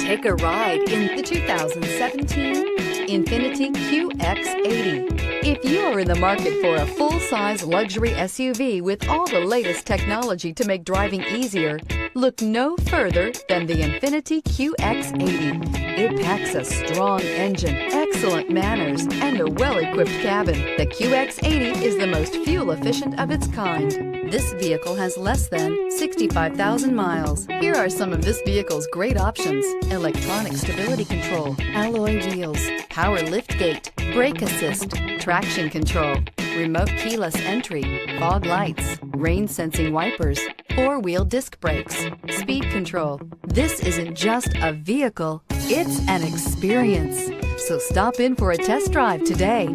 Take a ride in the 2017 INFINITI QX80. If you are in the market for a full-size luxury SUV with all the latest technology to make driving easier, look no further than the INFINITI QX80. It packs a strong engine, excellent manners, and a well-equipped cabin. The QX80 is the most fuel-efficient of its kind. This vehicle has less than 65,000 miles. Here are some of this vehicle's great options: electronic stability control, alloy wheels, power liftgate, brake assist, traction control, remote keyless entry, fog lights, rain sensing wipers, four-wheel disc brakes, speed control. This isn't just a vehicle, it's an experience. So stop in for a test drive today.